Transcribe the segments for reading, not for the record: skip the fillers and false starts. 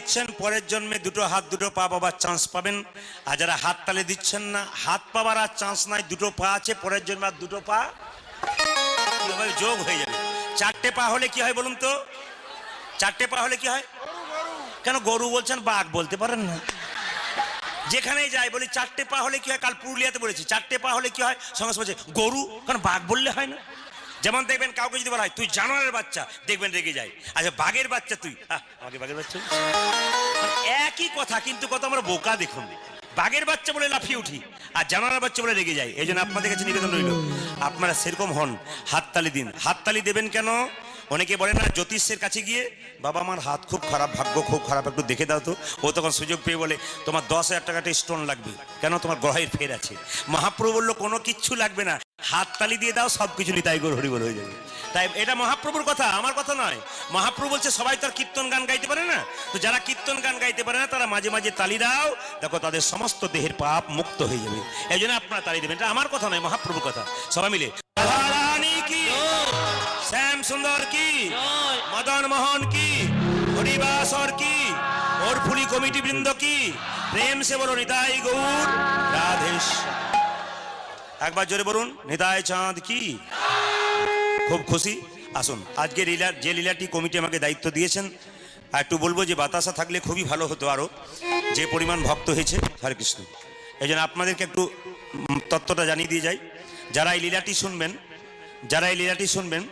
দিচ্ছেন পরের জন্মে দুটো হাত দুটো পা পাবার চান্স পাবেন, আর যারা হাত তালি দিচ্ছেন না, হাত পাবার আর চান্স নাই, দুটো পা আছে, পরের জন্মে আর দুটো পা যোগ হয়ে যাবে। চারটে পা হলে কি হয় বলুন তো? চারটে পা হলে কি হয়? কেন গরু বলছেন, বাঘ বলতে পারেন না? যেখানেই যাই বলি চারটে পা হলে কি হয়। কাল পুরুলিয়াতে বলেছি চারটে পা হলে কি হয়, সঙ্গে সঙ্গে গরু, কারণ বাঘ বললে হয় না। যেমন দেখবেন কাউকে যদি বলা হয় তুই জানোয়ারের বাচ্চা, দেখবেন রেগে যায়। আচ্ছা বাঘের বাচ্চা তুই, আমাকে বাঘের বাচ্চা, একই কথা কিন্তু কত আমরা বোকা দেখুন। বাঘের বাচ্চা বলে লাফিয়ে উঠি, আর জানোয়ারের বাচ্চা বলে রেগে যায়। এই জন্য আপনাদের কাছে নিবেদন রইল, আপনারা সেরকম হন, হাততালি দিন। হাততালি দেবেন কেন? অনেকে বলে না জ্যোতিষের কাছে গিয়ে, বাবা আমার হাত খুব খারাপ, ভাগ্য খুব খারাপ, একটু দেখে দাও তো। ও তখন সুযোগ পেয়ে বলে তোমার 10,000 টাকাটা স্টোন লাগবে, কেন তোমার গ্রহের ফের আছে। মহাপ্রভু বললো কোনো কিচ্ছু লাগবে না, হাততালি দিয়ে দাও, সব কিছু নিতাই গৌর হরিবল হয়ে যাবে। তাই এটা মহাপ্রভুর কথা, আমার কথা নয়। মহাপ্রভু বলছে সবাই তো আর কীর্তন গান গাইতে পারে না, তো যারা কীর্তন গান গাইতে পারে না তারা মাঝে মাঝে তালি দাও, দেখো তাদের সমস্ত দেহের পাপ মুক্ত হয়ে যাবে। এই জন্য আপনারা তালি দেবেন, এটা আমার কথা নয়, মহাপ্রভুর কথা। সবাই মিলে রাধারানী কি, শ্যাম সুন্দর কি, মদন মোহন কি, হরিবাসর কি, ওর ফুলি কমিটি বৃন্দ কি, প্রেম সে বলো নিতাই গৌর রাধেশ। একবার জোরে বলুন নিতাই চাঁদ কি। খুব খুশি। আসুন আজকে যে লীলাটি কমিটি আমাকে দায়িত্ব দিয়েছেন, আর একটু বলবো যে বাতাসা থাকলে খুবই ভালো হতো, আরো যে পরিমাণ ভক্ত হয়েছে। হরে কৃষ্ণ। এই জন্য আপনাদেরকে একটু তত্ত্বটা জানিয়ে দিয়ে যাই। যারা এই লীলাটি শুনবেন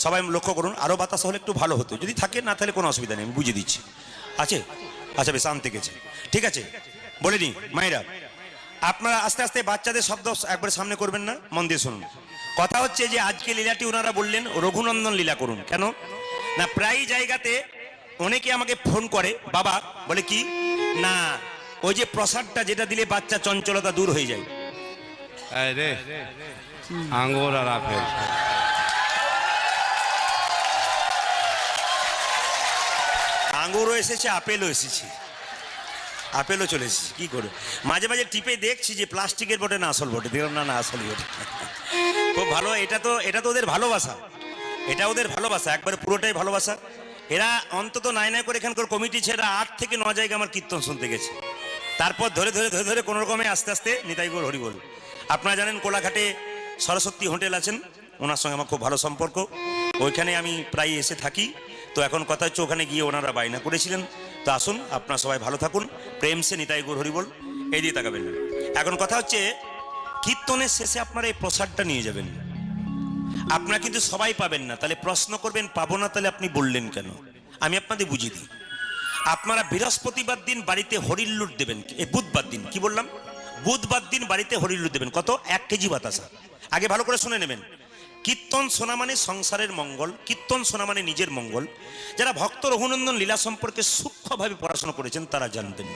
সবাই লক্ষ্য করুন, আরো বাতাসা হলে একটু ভালো হতো। যদি থাকে না তাহলে কোনো অসুবিধা নেই, আমি বুঝিয়ে দিচ্ছি। আছে? আচ্ছা বেশ, আনতে গেছে, ঠিক আছে। বলে নি মায়েরা, আপনারা আস্তে আস্তে বাচ্চাদের শব্দ একবার সামনে করবেন না, মন দিয়ে শুনুন। কথা হচ্ছে যে আজকে লীলাটি ওনারা বললেন রঘুনন্দন লীলা করুন। কেন না, প্রায় জায়গাতে অনেকে আমাকে ফোন করে, বাবা বলে কি না, ওই যে প্রসাদটা যেটা দিলে বাচ্চা চঞ্চলতা দূর হয়ে যায়। আঙ্গুর আর আপেল, আঙ্গুরও এসেছে, আপেলও এসেছে, আপেলও চলে এসেছে। কি করে মাঝে মাঝে টিপে দেখছি যে প্লাস্টিকের বটে না আসল বটে, দেখলাম না আসল বটে। খুব ভালো। এটা তো ওদের ভালোবাসা, এটা ওদের ভালোবাসা, একবারে পুরোটাই ভালোবাসা। এরা অন্তত নাই করে এখানকার কমিটি ছেড়ে 8 থেকে 9 জায়গায় আমার কীর্তন শুনতে গেছে। তারপর ধরে কোনো রকমে আস্তে আস্তে নিতাই গৌর হরি বল। আপনারা জানেন কোলাঘাটে সরস্বতী হোটেল আছেন, ওনার সঙ্গে আমার খুব ভালো সম্পর্ক, ওইখানে আমি প্রায় এসে থাকি। তো এখন কথা হচ্ছে ওখানে গিয়ে ওনারা বায়না করেছিলেন। তো আসুন আপনারা সবাই ভালো থাকুন, প্রেম সে নিতাই গৌর হরি বল, এই দিয়ে তাকাবেন। এখন কথা হচ্ছে কীর্তনের শেষে আপনারা এই প্রসাদটা নিয়ে যাবেন। আপনারা কিন্তু সবাই পাবেন না, তাহলে প্রশ্ন করবেন পাবো না, তাহলে আপনি বললেন কেন? আমি আপনাদের বুঝিয়ে দিই। আপনারা বৃহস্পতিবার দিন বাড়িতে হরিল্লুট দেবেন, বুধবার দিন, কি বললাম, বুধবার দিন বাড়িতে হরিল্লুট দেবেন। কত? 1 কেজি বাতাসা। আগে ভালো করে শুনে নেবেন। কীর্তন শোনা মানে সংসারের মঙ্গল, কীর্তন শোনা মানে নিজের মঙ্গল। যারা ভক্ত রঘুনন্দন লীলা সম্পর্কে সূক্ষ্মভাবে পড়াশোনা করেছেন তারা জানতেন।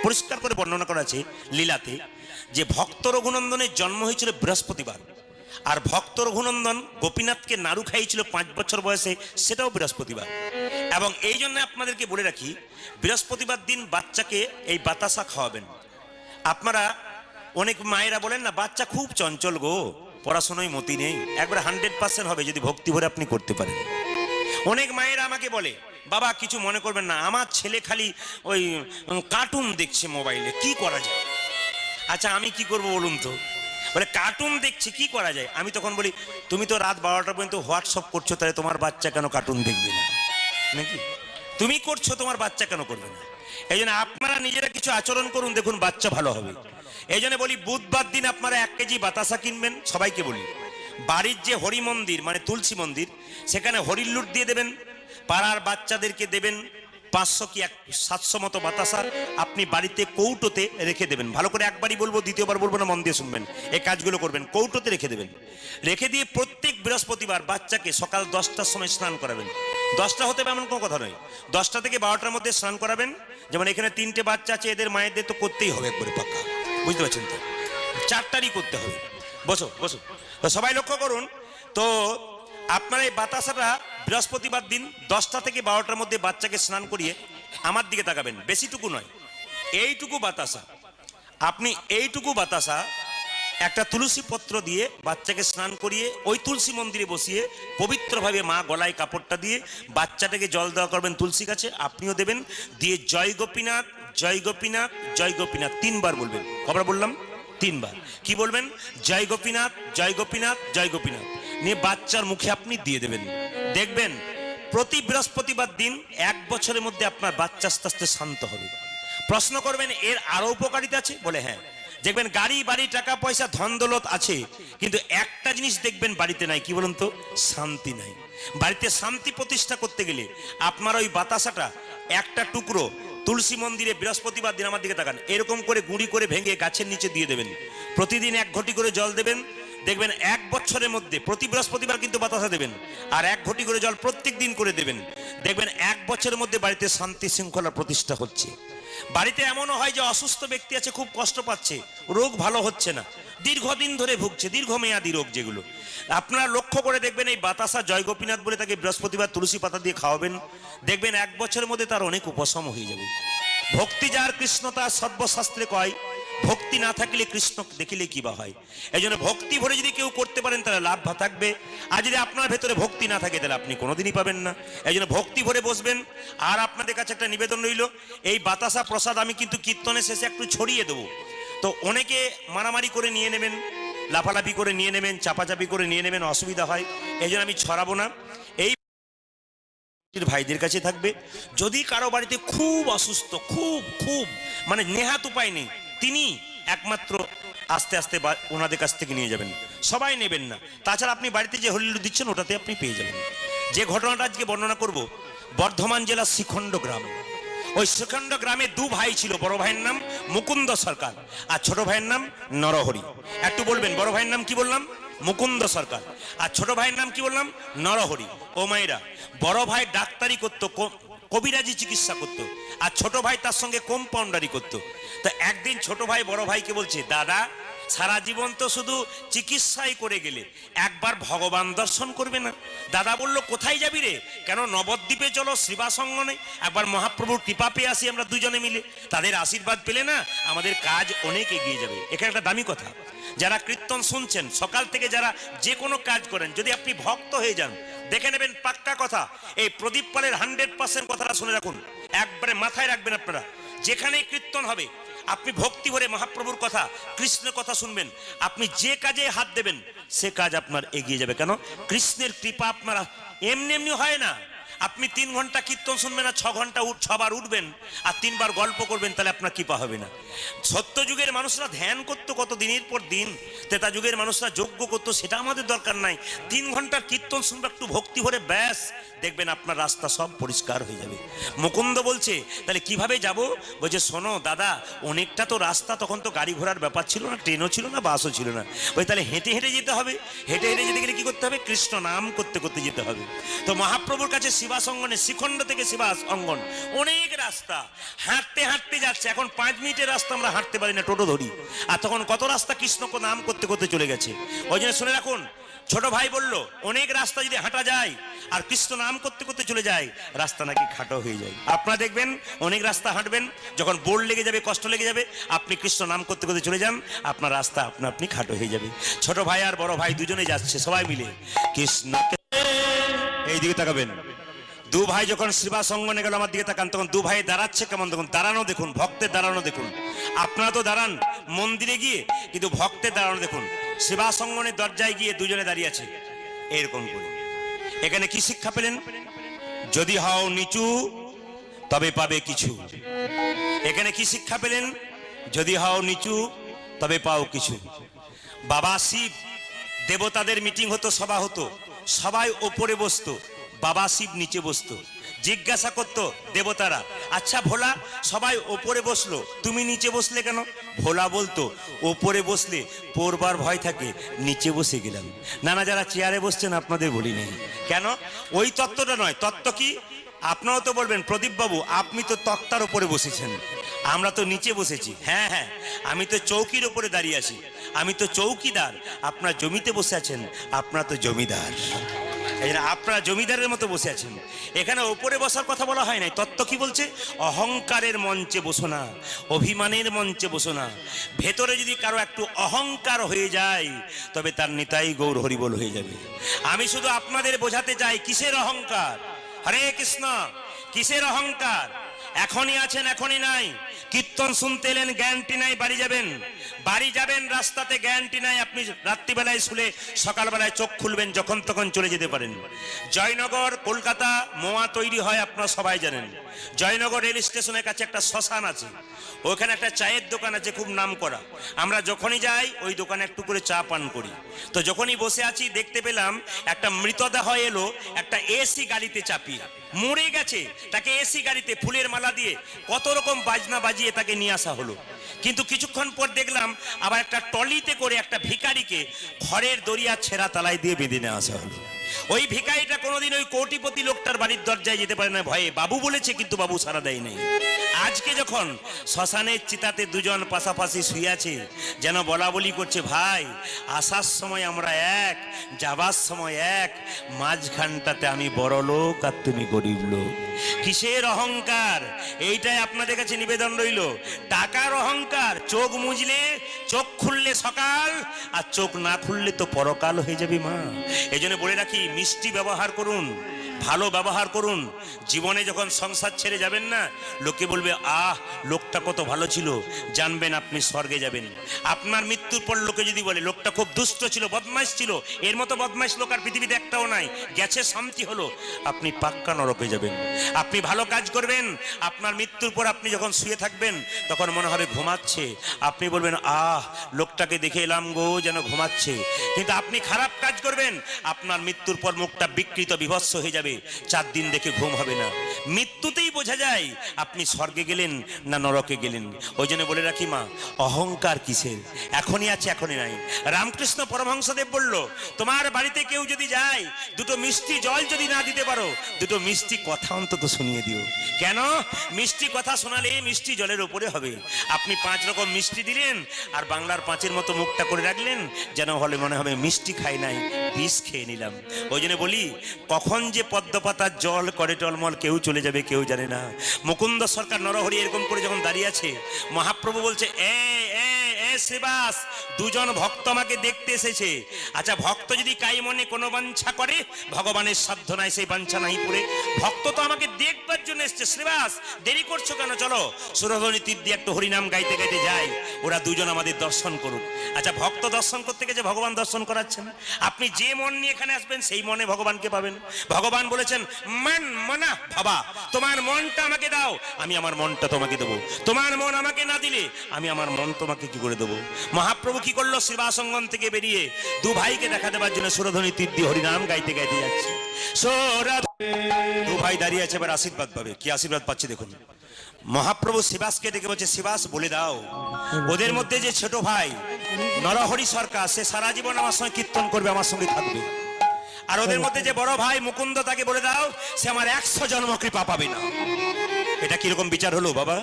পরিষ্কার করে বর্ণনা করা আছে লীলাতে যে ভক্ত রঘুনন্দনের জন্ম হয়েছিল বৃহস্পতিবার, আর ভক্ত রঘুনন্দন গোপীনাথকে নাড়ু খাইয়েছিল 5 বছর বয়সে, সেটাও বৃহস্পতিবার। এবং এই জন্য আপনাদেরকে বলে রাখি, বৃহস্পতিবার দিন বাচ্চাকে এই বাতাসা খাওয়াবেন। আপনারা অনেক মায়েরা বলেন না বাচ্চা খুব চঞ্চল গো, পড়াশোনায় মতি নেই, একবার 100% হবে যদি ভক্তি ভরে আপনি করতে পারেন। অনেক মায়েরা আমাকে বলে বাবা কিছু মনে করবেন না, আমার ছেলে খালি ওই কার্টুন দেখছে মোবাইলে, কি করা যায়? আচ্ছা আমি কি করব বলুন তো? বলে কার্টুন দেখছে, কি করা যায়? আমি তখন বলি তুমি তো রাত 12টা পর্যন্ত হোয়াটসঅ্যাপ করছো, তাহলে তোমার বাচ্চা কেন কার্টুন দেখবে না? নাকি তুমি করছো, তোমার বাচ্চা কেন করবে না? এই জন্য আপনারা নিজেরা কিছু আচরণ করুন, দেখুন বাচ্চা ভালো হবে। এই জন্য বলি বুধবার দিন আপনারা 1 কেজি বাতাসা কিনবেন। সবাইকে বলি বাড়ির যে হরি মন্দির মানে তুলসী মন্দির, সেখানে হরিল্লুট দিয়ে দেবেন, পাড়ার বাচ্চাদেরকে দেবেন 500 কি 700 মতো বাতাসা আপনি বাড়িতে কৌটোতে রেখে দেবেন। ভালো করে একবারই বলবো, দ্বিতীয়বার বলবো না, মন দিয়ে শুনবেন। এই কাজগুলো করবেন, কৌটোতে রেখে দেবেন। রেখে দিয়ে প্রত্যেক বৃহস্পতিবার বাচ্চাকে সকাল 10টার সময় স্নান করাবেন। 10টা হতে হবে এমন কোনো কথা নয়, 10টা থেকে 12টার মধ্যে স্নান করাবেন। যেমন এখানে 3টে বাচ্চা আছে, এদের মায়েদের তো করতেই হবে একবারে পাক্কা, বুঝতে পারছেন তো? 4টারই করতে হবে। বসো বসো, সবাই লক্ষ্য করুন। তো আপনারা এই বাতাসাটা বৃহস্পতিবার দিন 10টা থেকে 12টার মধ্যে বাচ্চাকে স্নান করিয়ে আমার দিকে তাকাবেন। বেশিটুকু নয়, এইটুকু বাতাসা, আপনি এইটুকু বাতাসা একটা তুলসী পত্র দিয়ে বাচ্চাকে স্নান করিয়ে ওই তুলসী মন্দিরে বসিয়ে পবিত্রভাবে মা গলায় কাপড়টা দিয়ে বাচ্চাটাকে জল দেওয়া করবেন তুলসী গাছে, আপনিও দেবেন, দিয়ে জয় গোপীনাথ জয় গোপীনাথ জয় গোপীনাথ 3 বার বলবেন। কবার বললাম? 3 বার। কি বলবেন? জয় গোপীনাথ জয় গোপীনাথ জয় গোপীনাথ নিয়ে বাচ্চার মুখে আপনি দিয়ে দেবেন। দেখবেন প্রতি বৃহস্পতিবার দিন 1 বছরের মধ্যে আপনার বাচ্চা আস্তে আস্তে শান্ত হবে। প্রশ্ন করবেন এর আরো উপকারিতা আছে? বলে হ্যাঁ। দেখবেন গাড়ি বাড়ি টাকা পয়সা ধন দৌলত আছে, কিন্তু একটা জিনিস দেখবেন বাড়িতে নাই, কি বলুন তো? শান্তি নাই। বাড়িতে শান্তি প্রতিষ্ঠা করতে গেলে আপনার ওই বাতাসাটা একটা টুকরো তুলসী মন্দিরে বৃহস্পতিবার দিন, আমার দিকে তাকান, এরকম করে গুঁড়ি করে ভেঙে গাছের নিচে দিয়ে দেবেন। প্রতিদিন 1 ঘটি করে জল দেবেন। দেখবেন 1 বছরের মধ্যে প্রতি বৃহস্পতিবার কিন্তু বাতাসা দেবেন, আর 1 ঘটি করে জল প্রত্যেক দিন করে দেবেন। দেখবেন 1 বছরের মধ্যে বাড়িতে শান্তি শৃঙ্খলা প্রতিষ্ঠা হচ্ছে। বাড়িতে এমনও হয় যে অসুস্থ ব্যক্তি আছে, খুব কষ্ট পাচ্ছে, রোগ ভালো হচ্ছে না, দীর্ঘদিন ধরে ভুগছে, দীর্ঘমেয়াদী রোগ যেগুলো, আপনারা লক্ষ্য করে দেখবেন এই বাতাসা জয় গোপীনাথ বলে তাকে বৃহস্পতিবার তুলসী পাতা দিয়ে খাওয়াবেন। দেখবেন 1 বছরের মধ্যে তার অনেক উপশম হয়ে যাবে। ভক্তি যার কৃষ্ণ তার সর্বশাস্ত্রে কয়, ভক্তি না থাকলে কৃষ্ণ দেখিলে কি বা হয়। এই জন্য ভক্তি ভরে যদি কেউ করতে পারেন তাহলে লাভ থাকবে, আর যদি আপনার ভেতরে ভক্তি না থাকে তাহলে আপনি কোনোদিনই পাবেন না। এই জন্য ভক্তি ভরে বসবেন। আর আপনাদের কাছে একটা নিবেদন রইল, এই বাতাসা প্রসাদ আমি কিন্তু কীর্তনের শেষে একটু ছড়িয়ে দেবো। তো অনেকে মারামারি করে নিয়ে নেবেন, লাফালাফি করে নিয়ে নেবেন, চাপাচাপি করে নিয়ে নেবেন, অসুবিধা হয়, এই জন্য আমি ছড়াবো না। এই ভাইদের কাছে থাকবে, যদি কারো বাড়িতে খুব অসুস্থ, খুব খুব মানে নেহাত উপায় নেই, তিনি একমাত্র আস্তে আস্তে ওনাদের কাছ থেকে নিয়ে যাবেন, সবাই নেবেন না। তাছাড়া আপনি বাড়িতে যে হরিলু দিচ্ছেন ওটাতে আপনি পেয়ে যাবেন। যে ঘটনাটা আজকে বর্ণনা করব, বর্ধমান জেলার শিখণ্ড গ্রাম। ওই শিখণ্ড গ্রামে 2 ভাই ছিল, বড় ভাইয়ের নাম মুকুন্দ সরকার আর ছোট ভাইয়ের নাম নরহরি। একটু বলবেন, বড় ভাইয়ের নাম কি বললাম? মুকুন্দ সরকার। আর ছোট ভাইয়ের নাম কি বললাম? নরহরি। ও মায়েরা, বড় ভাই ডাক্তারি করতো, কবিরাজি চিকিৎসা করতো, আর ছোট ভাই তার সঙ্গে কম্পাউন্ডারি করতো। তো একদিন ছোট ভাই বড় ভাইকে বলছে, দাদা সারা জীবন তো শুধু চিকিৎসাই করে গেলে, একবার ভগবান দর্শন করবে না? দাদা বলল, কোথায় যাবি রে? কেন নবদ্বীপে চলো, শ্রীবাসঙ্গনে একবার মহাপ্রভুর কৃপা পেয়ে আসি আমরা দুজনে মিলে, তাদের আশীর্বাদ পেলে না আমাদের কাজ অনেক এগিয়ে যাবে। এখানে একটা দামি কথা, যারা কীর্তন শুনছেন সকাল থেকে, যারা যে কোনো কাজ করেন, যদি আপনি ভক্ত হয়ে যান, দেখে নেবেন পাক্কা কথা, এই প্রদীপ পালের 100% কথাটা শুনে রাখুন, একবারে মাথায় রাখবেন। আপনারা যেখানেই কীর্তন হবে, আপনি ভক্তি ভরে মহাপ্রভুর কথা, কৃষ্ণের কথা শুনবেন, আপনি যে কাজে হাত দেবেন সে কাজ আপনার এগিয়ে যাবে। কেন? কৃষ্ণের কৃপা আপনারা এমনি এমনি হয় না। আপনি 3 ঘন্টা কীর্তন শুনবেন না, 6 ঘন্টা 6 বার উঠবেন আর 3 বার গল্প করবেন, তাহলে আপনার কৃপা হবে না। সত্য যুগের মানুষরা ধ্যান করতো কত দিনের পর দিন, ত্রেতা যুগের মানুষরা যজ্ঞ করতো, সেটা আমাদের দরকার নাই। 3 ঘন্টার কীর্তন শুনবে একটু ভক্তি ভরে, ব্যাস দেখবেন আপনার রাস্তা সব পরিষ্কার হয়ে যাবে। মুকুন্দ বলছে, তাহলে কিভাবে যাব? বলছে, শোনো দাদা, অনেকটা তো রাস্তা, তখন তো গাড়ি ঘোড়ার ব্যাপার ছিল না, ট্রেনও ছিল না, বাসও ছিল না, ওই তাহলে হেঁটে হেঁটে যেতে হবে। হেঁটে হেঁটে যেতে গেলে কি করতে হবে? কৃষ্ণ নাম করতে করতে যেতে হবে। তো মহাপ্রভুর কাছে শিবাসঙ্গনে, শিখণ্ড থেকে শিবাস অঙ্গন অনেক রাস্তা, হাঁটতে হাঁটতে যাচ্ছে। এখন 5 মিনিটের রাস্তা আমরা হাঁটতে পারি না, টোটো ধরি, আর তখন কত রাস্তা কৃষ্ণ নাম করতে করতে চলে গেছে। ওই জন্য শুনে রাখুন, ছোট ভাই বলল, অনেক রাস্তা যদি হাঁটা যায় আর কৃষ্ণ নাম করতে করতে চলে যায়, রাস্তা নাকি খাটো হয়ে যায়। আপনারা দেখবেন অনেক রাস্তা হাঁটবেন, যখন বোর লেগে যাবে, কষ্ট লেগে যাবে, আপনি কৃষ্ণ নাম করতে করতে চলে যান, আপনার রাস্তা আপনি খাটো হয়ে যাবে। ছোট ভাই আর বড় ভাই দুজনে যাচ্ছে, সবাই মিলে কৃষ্ণকে, এই দিকে তাকাবেন। 2 ভাই যখন শিবাসঙ্গনে গেল, আমার দিকে তাকান, তখন 2 ভাই দাঁড়াচ্ছে কেমন দেখুন, দাঁড়ানো দেখুন, ভক্তের দাঁড়ানো দেখুন। আপনারা তো দাঁড়ান মন্দিরে গিয়ে, কিন্তু ভক্তের দাঁড়ানো দেখুন। শিবাসঙ্গনের দরজায় গিয়ে দুজনে দাঁড়িয়ে আছে এরকম করে। এখানে কি শিক্ষা পেলেন? যদি হও নিচু তবে পাবে কিছু। এখানে কি শিক্ষা পেলেন? যদি হও নিচু তবে পাও কিছু। বাবা শিব, দেবতাদের মিটিং হতো, সভা হতো, সবাই ওপরে বসতো, বাবা শিব নিচে বসতো। জিজ্ঞাসা করতো দেবতারা, আচ্ছা ভোলা, সবাই ওপরে বসলো, তুমি নিচে বসলে কেন? ভোলা বলতো, ওপরে বসলে পড়বার ভয় থাকে, নিচে বসে গেলাম। নানা যারা চেয়ারে বসছেন আপনাদের বলি নেই কেন, ওই তত্ত্বটা নয়। তত্ত্ব কি? আপনারাও তো বলবেন, প্রদীপ বাবু আপনি তো তক্তার উপরে বসেছেন, আমরা তো নিচে বসেছি। হ্যাঁ হ্যাঁ, আমি তো চৌকির উপরে দাঁড়িয়ে আছি, আমি তো চৌকিদার। আপনার জমিতে বসে আছেন, আপনার তো জমিদার। এই জন্য আপনারা জমিদারের মতো বসে আছেন। এখানে ওপরে বসার কথা বলা হয় নাই। তত্ত্ব কি বলছে? অহংকারের মঞ্চে বসো না, অভিমানের মঞ্চে বসো না। ভেতরে যদি কারো একটু অহংকার হয়ে যায় তবে তার নিতাই গৌর হরিবল হয়ে যাবে। আমি শুধু আপনাদের বোঝাতে চাই কিসের অহংকার। হরে কৃষ্ণ। কিসের অহংকার? এখনই আছেন, এখনই নাই। কীর্তন শুনতে এলেন, গ্যারান্টি নাই বাড়ি যাবেন। বাড়ি যাবেন রাস্তাতে, গ্যারান্টি নাই আপনি রাত্রিবেলায় শুলে সকালবেলায় চোখ খুলবেন, যখন তখন চলে যেতে পারেন। জয়নগর কলকাতা মোয়া তৈরি হয় আপনারা সবাই জানেন। জয়নগর রেল স্টেশনের কাছে একটা শ্মশান আছে, ওখানে একটা চায়ের দোকান আছে খুব নাম করা। আমরা যখনই যাই ওই দোকানে একটু করে চা পান করি। তো যখনই বসে আছি দেখতে পেলাম একটা মৃতদেহ এলো একটা এসি গাড়িতে চাপিয়ে, মরে গেছে। তাকে এসি গাড়িতে ফুলের মালা দিয়ে কত রকম বাজনা বাজিয়ে তাকে নিয়ে আসা হলো। কিন্তু কিছুক্ষণ পর দেখলাম আবার একটা টলিতে করে একটা ভিখারিকে খড়ের দড়িয়া ছেঁড়া তালায় দিয়ে বেঁধে নিয়ে আসা হলো। ওই ভিখারিটা কোনোদিন ওই কোটিপতি লোকটার বাড়ির দরজায় যেতে পারে না ভয়ে। বাবু বলেছে কিন্তু বাবু সাড়া দেয় নাই। আজকে যখন শ্মশানের চিতাতে দুজন পাশাপাশি শুয়ে আছে, যেন বলা বলি করছে, ভাই আসার সময় আমরা এক, যাবার সময় এক, মাঝখানটাতে আমি বড় লোক আর তুমি গরিব লোক। কিসের অহংকার? এইটাই আপনাদের কাছে নিবেদন রইল। টাকার অহংকার। চোখ মুজলে, চোখ খুললে সকাল, আর চোখ না খুললে তো পরকাল হয়ে যাবে মা। এই জন্য বলে রাখি, মিষ্টি ব্যবহার করুন, ভালো ব্যবহার করুন। জীবনে যখন সংসার ছেড়ে যাবেন না, লোকে বলবে আহ লোকটা কত ভালো ছিল, জানবেন আপনি স্বর্গে যাবেন। আপনার মৃত্যুর পর লোকে যদি বলে লোকটা খুব দুষ্ট ছিল, বদমাইশ ছিল, এর মতো বদমাইশ লোক আর পৃথিবীতে একটাও নাই, গেছে শান্তি হলো, আপনি পাক্কা নরকে যাবেন। আপনি ভালো কাজ করবেন, আপনার মৃত্যুর পর আপনি যখন শুয়ে থাকবেন তখন মনে হবে ঘুমাচ্ছে, আপনি বলবেন আহ লোকটাকে দেখে এলাম গো যেন ঘুমাচ্ছে। কিন্তু আপনি খারাপ কাজ করবেন, আপনার মৃত্যুর পর মুখটা বিকৃত বিভৎস হয়ে যাবে, 4 দিন দেখে ঘুম হবে না। মৃত্যুতেই বোঝা যায় আপনি স্বর্গে গেলেন না নরকে গেলেন। ওই জন্য বলে রাখি মা, অহংকার কিসের? এখনই আছে, এখনই নাই। রামকৃষ্ণ পরমহংসদেব বলল, তোমার বাড়িতে কেউ যদি যায়, দুটো মিষ্টি জল যদি না দিতে পারো, দুটো মিষ্টি কথা অন্তত শুনিয়ে দিও। কেন? মিষ্টি কথা শোনালে মিষ্টি জলের উপরে হবে। আপনি 5 রকম মিষ্টি দিলেন আর বাংলার 5-এর মতো মুখটা করে রাখলেন, যেন হলে মনে হবে মিষ্টি খাই নাই, বিষ খেয়ে নিলাম। ওই জন্য বলি, কখন যে পদ্মপাতার জল করে টলমল কেউ চলে যাবে কেউ জানে না। মুকুন্দ সরকার নরহরি এরকম করে যখন দাঁড়িয়ে আছে, মহাপ্রভু বলছে এ এ এ শ্রীবাস, দুজন ভক্ত আমাকে দেখতে এসেছে। আচ্ছা, ভক্ত যদি কাই মনে কোনো বাঞ্ছা করে, ভগবানের সাধ্য নাই সেই বাঞ্ছা নাই পুরে। ভক্ত তো আমাকে দেখবার জন্য এসছে। শ্রীবাস দেরি করছো কেন? চলো সুরধ্বনি তীর দিয়ে একটু হরিনাম গাইতে গাইতে যাই, ওরা দুজন আমাদের দর্শন করুক। আচ্ছা, ভক্ত দর্শন করতে গেছে, ভগবান দর্শন করাচ্ছেন। আপনি যে মন নিয়ে এখানে আসবেন সেই মনে ভগবানকে পাবেন। ভগবান বলেছেন মন মনা ভাবা, তোমার মনটা আমাকে দাও, আমি আমার মনটা তোমাকে দেবো। তোমার মন আমাকে না দিলে আমি আমার মন তোমাকে কি করে দেবো? মহাপ্রভু কি করলো? সেবাসঙ্গম থেকে বেরিয়ে 2 ভাইকে দেখা দেবার জন্য সুরধ্বনি তীর দিয়ে হরিনাম গাইতে গাইতে যাচ্ছে। 2 ভাই দাঁড়িয়ে আছে, এবার আশীর্বাদ পাবে। কি আশীর্বাদ পাচ্ছে দেখুন। মহাপ্রভু শিবাসকে ডেকে বলছে, শিবাস বলে দাও, ওদের মধ্যে যে ছোট ভাই নরহরি সরকার, সে সারা জীবন আমার সঙ্গে কীর্তন করবে, আমার সঙ্গে থাকবে। আর ওদের মধ্যে যে বড় ভাই মুকুন্দ, তাকে বলে দাও সে আমার 100 জন্ম কৃপা পাবে না। এটা কিরকম বিচার হলো বাবা?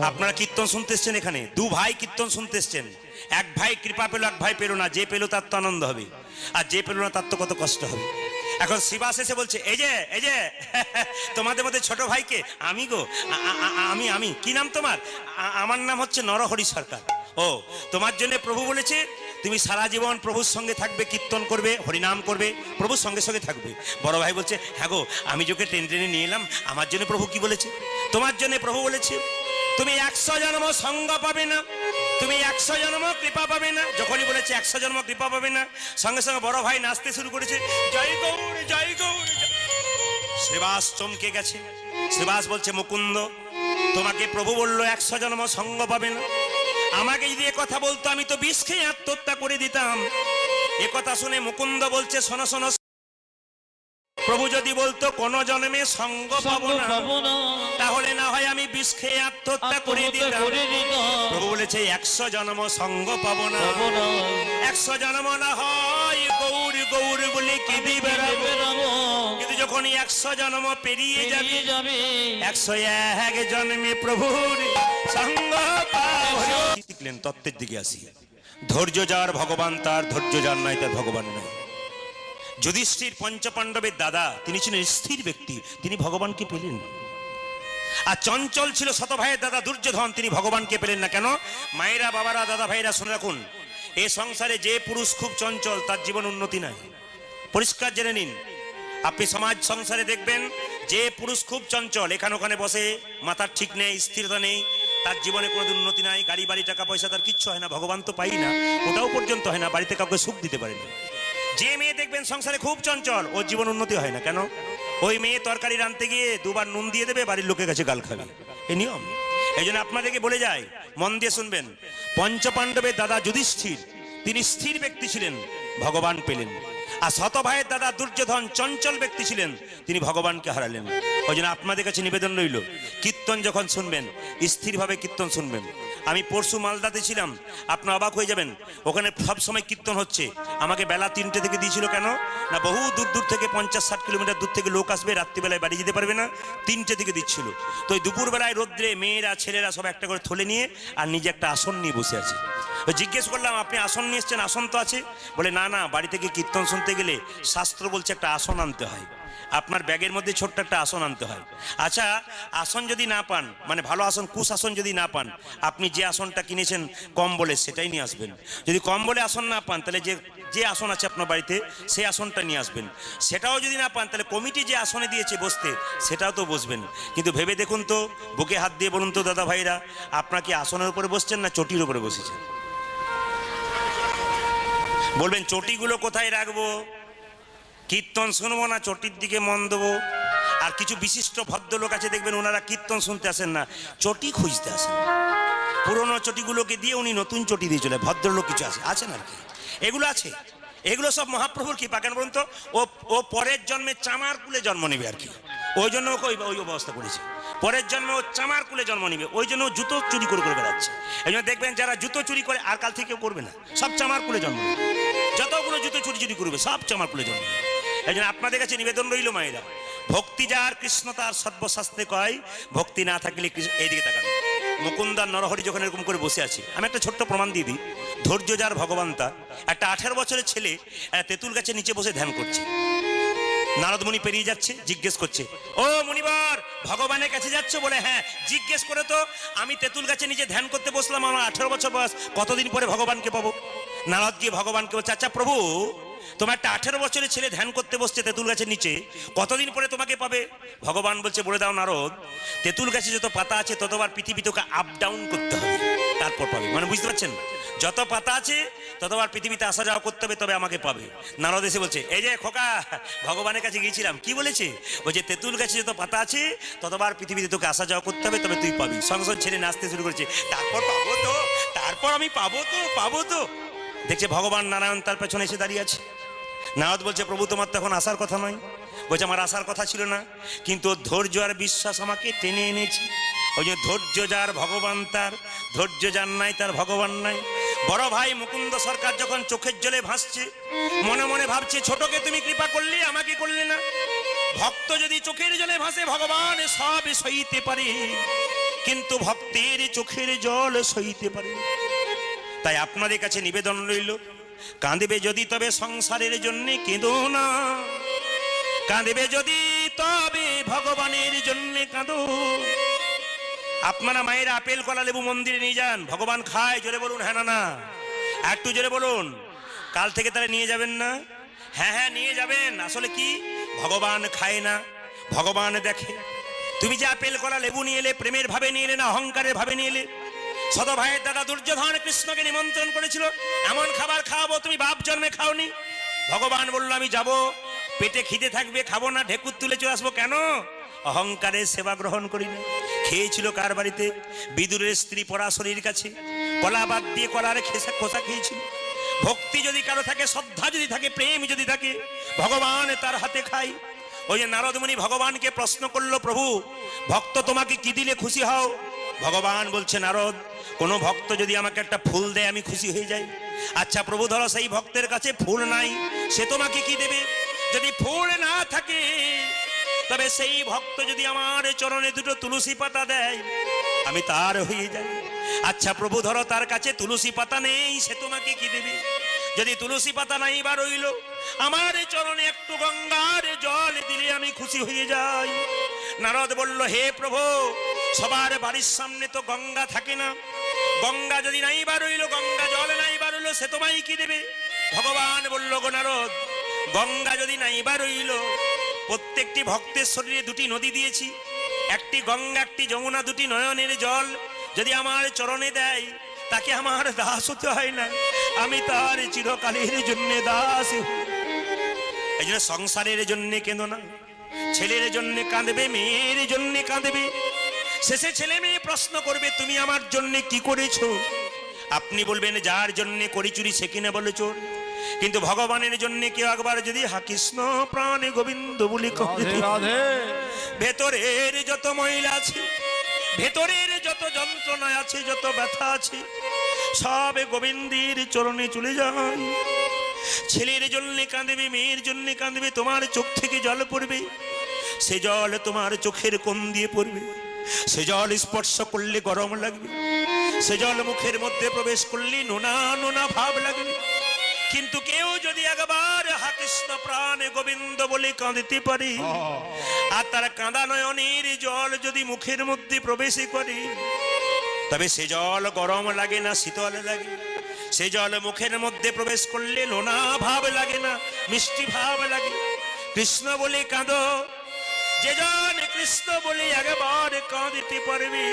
আপনারা কীর্তন শুনতে এসছেন এখানে, 2 ভাই কীর্তন শুনতে এসছেন। এক ভাই কৃপা পেলো, এক ভাই পেলো না। যে পেলো তার তো আনন্দ হবে, আর যে পেলো না তার তো কত কষ্ট হবে। এখন শিবাস এসে বলছে, এই যে তোমাদের মধ্যে ছোট ভাইকে আমি গো, আমি কি নাম তোমার? আমার নাম হচ্ছে নরহরি সরকার। ও, তোমার জন্য প্রভু বলেছে তুমি সারা জীবন প্রভুর সঙ্গে থাকবে, কীর্তন করবে, হরিনাম করবে, প্রভুর সঙ্গে সঙ্গে থাকবে। বড় ভাই বলছে, হ্যাঁ গো, আমি যোকে টেনে নিয়ে এলাম, আমার জন্য প্রভু কি বলেছে? তোমার জন্য প্রভু বলেছে তুমি 100 জন্ম সঙ্গ পাবে না, তুমি 100 জন্ম কৃপা পাবে না। যখনই বলেছে 100 জন্ম কৃপা পাবে না, সঙ্গে সঙ্গে বড় ভাই নাচতে শুরু করেছে, জয় গৌর জয় গৌর। শ্রীবাস চমকে গেছে। শ্রীবাস বলছে, মুকুন্দ তোমাকে প্রভু বললো 100 জন্ম সঙ্গ পাবে না। আমাকে যদি কথা বলতো আমি তো বিষ খেয়ে আত্মহত্যা করে দিতাম। কথা শুনে মুকুন্দ বলছে, শোনো শোনো, প্রভু যদি বলতো কোন জন্মে সঙ্গ পাবো না, তাহলে না হয় আমি বিষ খেয়ে আত্মহত্যা করে দিতাম। প্রভু বলেছে 100 জন্ম সঙ্গ পাবো না, 100 জন্ম না হয় গৌর গৌর বলে কেঁদে বেড়াবো। কিন্তু যখন 100 জন্ম পেরিয়ে যাবে, 101 জন্মে প্রভুর সঙ্গ পাবো। শিখলেন তত্ত্বের দিকে আসি। ধৈর্য যার ভগবান তার, ধৈর্য যার নাই তার ভগবান নাই। যুধিষ্ঠির পঞ্চপাণ্ডবের দাদা, তিনি ছিলেন স্থির ব্যক্তি, তিনি ভগবানকে পেলেন। আর চঞ্চল ছিল শত ভাইয়ের দাদা দুর্যোধন, তিনি ভগবানকে পেলেন না। কেন? মায়েরা, বাবারা, দাদা ভাইরা শুনে রাখুন, এ সংসারে যে পুরুষ খুব চঞ্চল তার জীবন উন্নতি নাই। পরিষ্কার জেনে নিন, আপনি সমাজ সংসারে দেখবেন যে পুরুষ খুব চঞ্চল, এখানে ওখানে বসে, মাথার ঠিক নেই, স্থিরতা নেই, তার জীবনে কোনো উন্নতি নাই। গাড়ি বাড়ি টাকা পয়সা তার কিচ্ছু হয় না, ভগবান তো পাই না, ওটাও পর্যন্ত হয় না, বাড়িতে কাউকে সুখ দিতে পারে না। যে মেয়ে দেখবেন সংসারে খুব চঞ্চল, ওর জীবন উন্নতি হয় না। কেন? ওই মেয়ে তরকারি রাঁধতে গিয়ে দুবার নুন দিয়ে দেবে, বাড়ির লোকের কাছে গাল খাবে, এই নিয়ম। এই জন্য আপনাদেরকে বলে যায়, মন দিয়ে শুনবেন, পঞ্চপাণ্ডবের দাদা যুধিষ্ঠির তিনি স্থির ব্যক্তি ছিলেন, ভগবান পেলেন। আর শত ভাইয়ের দাদা দুর্যোধন চঞ্চল ব্যক্তি ছিলেন, তিনি ভগবানকে হারালেন। ওই জন্য আপনাদের কাছে নিবেদন রইল, কীর্তন যখন শুনবেন স্থিরভাবে কীর্তন শুনবেন। আমি পরশু মালদাতে ছিলাম, আপনার অবাক হয়ে যাবেন, ওখানে সব সময় কীর্তন হচ্ছে। আমাকে বেলা 3টে থেকে দিয়েছিল, কেন না বহু দূর দূর থেকে 50-60 কিলোমিটার দূর থেকে লোক আসবে, রাত্রিবেলায় বাড়ি যেতে পারবে না, 3টে থেকে দিচ্ছিল। তো ওই দুপুরবেলায় রোদ্রে মেয়েরা ছেলেরা সব একটা করে থলে নিয়ে আর নিজে একটা আসন নিয়ে বসে আছে। জিজ্ঞেস করলাম, আপনি আসন নিয়ে এসছেন? আসন তো আছে। বলে না না, বাড়ি থেকে কীর্তন শুনতে গেলে শাস্ত্র বলছে একটা আসন আনতে হয়, আপনার ব্যাগের মধ্যে ছোট্ট একটা আসন আনতে হয়। আচ্ছা, আসন যদি না পান, মানে ভালো আসন, কুশাসন যদি না পান, আপনি যে আসনটা কিনেছেন কম বলে সেটাই নিয়ে আসবেন। যদি কম বলে আসন না পান, তাহলে যে আসন আছে আপনার বাড়িতে সেই আসনটা নিয়ে আসবেন। সেটাও যদি না পান, তাহলে কমিটি যে আসনে দিয়েছে বসতে, সেটাও তো বসবেন। কিন্তু ভেবে দেখুন তো, বুকে হাত দিয়ে বলুন তো দাদা ভাইরা, আপনার কি আসনের উপরে বসছেন না চটির উপরে বসেছেন? বলবেন চটিগুলো কোথায় রাখবো? কীর্তন শুনবো না, চটির দিকে মন দেবো। আর কিছু বিশিষ্ট ভদ্রলোক আছে দেখবেন, ওনারা কীর্তন শুনতে আসেন না, চটি খুঁজতে আসেন। পুরোনো চটিগুলোকে দিয়ে উনি নতুন চটি দিয়ে চলে। ভদ্রলোক কিছু আছেন আর কি, এগুলো আছে। এগুলো সব মহাপ্রভুর কৃপা। কেন বলুন তো? ও পরের জন্মে চামার কুলে জন্ম নেবে আর কি, ওই জন্য ওকে ওই অবস্থা করেছে। পরের জন্মে ও চামার কুলে জন্ম নেবে, ওই জন্য ও জুতো চুরি করে করে বেড়াচ্ছে। এই জন্য দেখবেন যারা জুতো চুরি করে আর কাল থেকে করবে না, সব চামার কুলে জন্ম নেবে। যতগুলো জুতো চুরি করবে সব চামার কুলে জন্ম নেবে। এই জন্য আপনাদের কাছে নিবেদন রইল, মায়েরা, ভক্তি যার কৃষ্ণ তার সর্বশাস্ত্রে কয়, ভক্তি না থাকলে এইদিকে তাকান। মুকুন্দার নরহরি যখন এরকম করে বসে আছে, আমি একটা ছোট্ট প্রমাণ দিয়ে দিই। ধৈর্য যার ভগবান তার। একটা 18 বছরের ছেলে তেঁতুল গাছের নিচে বসে ধ্যান করছে। নারদ মুনি পেরিয়ে যাচ্ছে, জিজ্ঞেস করছে, ও মুনিবর, ভগবানের কাছে যাচ্ছ? বলে হ্যাঁ। জিজ্ঞেস করে তো, আমি তেঁতুল গাছের নিচে ধ্যান করতে বসলাম, আমার 18 বছর বয়স, কতদিন পরে ভগবানকে পাবো? নারদ গিয়ে ভগবানকে বলছে, আচ্ছা প্রভু, তোমার একটা 18 বছরের ছেলে ধ্যান করতে বসছে তেঁতুল গাছের নিচে, কতদিন পরে তোমাকে পাবে? ভগবান বলছে, বলে দাও নারদ, তেঁতুল গাছে যত পাতা আছে ততবার পৃথিবী তোকে আপ ডাউন করতে হবে, তারপর পাবে। মানে বুঝতে পারছেন, যত পাতা আছে ততবার পৃথিবীতে আসা যাওয়া করতে হবে, তবে আমাকে পাবে। নারদ এসে বলছে, এই যে খোকা, ভগবানের কাছে গিয়েছিলাম। কি বলেছে? বলছে তেঁতুল গাছে যত পাতা আছে ততবার পৃথিবীতে তোকে আসা যাওয়া করতে হবে, তবে তুই পাবি। সংসার ছেড়ে নাচতে শুরু করেছে, তারপর পাবো তো, তারপর আমি পাবো তো। দেখছে ভগবান নারায়ণ তার পেছনে এসে দাঁড়িয়ে আছে। নারদ বলছে, প্রভু তোমার তো এখন আসার কথা নয়। বলছে, আমার আসার কথা ছিল না, কিন্তু ধৈর্য আর বিশ্বাস আমাকে টেনে এনেছি। ওই যে ধৈর্য যার ভগবান তার, ধৈর্য যার নাই তার ভগবান নাই। বড় ভাই মুকুন্দ সরকার যখন চোখের জলে ভাসছে, মনে মনে ভাবছে, ছোটকে তুমি কৃপা করলে, আমাকে করলে না। ভক্ত যদি চোখের জলে ভাসে, ভগবান সব সইতে পারে, কিন্তু ভক্তের চোখের জল সইতে পারে। তাই আপনাদের কাছে নিবেদন রইল, কাঁদবে যদি তবে সংসারের জন্য কেঁদো না, কাঁদবে যদি তবে ভগবানের জন্য কাঁদো। আপনারা মায়ের আপেল কলা লেবু মন্দিরে নিয়ে যান, ভগবান খায়, জোরে বলুন হ্যাঁ না না, একটু জোরে বলুন। কাল থেকে তাহলে নিয়ে যাবেন না? হ্যাঁ হ্যাঁ নিয়ে যাবেন। আসলে কি, ভগবান খায় না, ভগবান দেখে। তুমি যে আপেল কলা লেবু নিয়ে এলে, প্রেমের ভাবে নিয়ে এলে না অহংকারের ভাবে নিয়ে এলে? শত ভাইয়ের দাদা দুর্যোধন কৃষ্ণকে নিমন্ত্রণ করেছিল, এমন খাবার খাওয়াবো তুমি বাপ জন্মে খাওনি। ভগবান বলল, আমি যাব, পেটে খিদে থাকবে, খাবো না, ঢেকুর তুলে চলে আসবো। কেন? অহংকারের সেবা গ্রহণ করি না। খেয়েছিল কার বাড়িতে? বিদুরের স্ত্রী পরাশরীর কাছে, কলা বাদ দিয়ে কলার খোসা খেয়েছিল। ভক্তি যদি কারো থাকে, শ্রদ্ধা যদি থাকে, প্রেম যদি থাকে, ভগবান তার হাতে খায়। ওই যে নারদ মুনি ভগবানকে প্রশ্ন করলো, প্রভু ভক্ত তোমাকে কি দিলে খুশি হও? ভগবান বলছে, নারদ, কোনো ভক্ত যদি আমাকে একটা ফুল দেয় আমি খুশি হয়ে যাই। আচ্ছা প্রভু, ধরো সেই ভক্তের কাছে ফুল নাই, সে তোমাকে কি দেবে? যদি ফুল না থাকে, তবে সেই ভক্ত যদি আমার চরণে দুটো তুলসী পাতা দেয়, আমি তার হয়ে যাই। আচ্ছা প্রভু, ধরো তার কাছে তুলসী পাতা নেই, সে তোমাকে কি দেবে? যদি তুলসী পাতা নাই বা রইল, আমার চরণে একটু গঙ্গার জল দিলে আমি খুশি হয়ে যাই। নারদ বলল, হে প্রভু, সবার বাড়ির সামনে তো গঙ্গা থাকে না, গঙ্গা যদি নাই বা রইল, গঙ্গা জল নাই বা রইল, সে তোমায় কি দেবে? ভগবান বলল, গো নারদ, গঙ্গা যদি নাই বা রইল, প্রত্যেকটি ভক্তের শরীরে দুটি নদী দিয়েছি, একটি গঙ্গা একটি যমুনা, দুটি নয়নের জল যদি আমার চরণে দেয়, তাকে আমার দাস হতে হয় না, আমি তার চিরকালের জন্য দাস। এই জন্য সংসারের জন্য কেঁদো না, ছেলের জন্য কাঁদবে, মেয়ের জন্য কাঁদবে, শেষে ছেলে মেয়ে প্রশ্ন করবে, তুমি আমার জন্য কি করেছো? আপনি বলবেন, যার জন্য করি চুরি সে কিনা বলে চোর। কিন্তু ভগবানের জন্য কেউ একবার যদি হা কৃষ্ণ প্রাণে গোবিন্দ বলি রাধে রাধে। ভেতরের যত মহিলা আছে, ভেতরের যত যন্ত্রণা আছে, যত ব্যথা আছে, সব গোবিন্দের চরণে চলে যায়। ছেলের জন্য কাঁদবে, মেয়ের জন্য কাঁদবে, তোমার চোখ থেকে জল পড়বে, সে জল তোমার চোখের কোণ দিয়ে পড়বে, সে জল স্পর্শ করলে গরম লাগবে, সে জল মুখের মধ্যে প্রবেশ করলে নোনা নোনা ভাব লাগবে। কিন্তু কেউ যদি একবার হা কৃষ্ণ প্রাণে গোবিন্দ বলে কাঁদতে পারে, আর তার কাঁদা নয়নের জল যদি মুখের মধ্যে প্রবেশ করে, তবে সে জল গরম লাগে না, শীতল লাগে। সে জল মুখের মধ্যে প্রবেশ করলে লোনা ভাব লাগে না, মিষ্টি ভাব লাগে। কৃষ্ণ বলে কাঁদো, যে জন কৃষ্ণ বলে একবার কাঁদতে পারবে,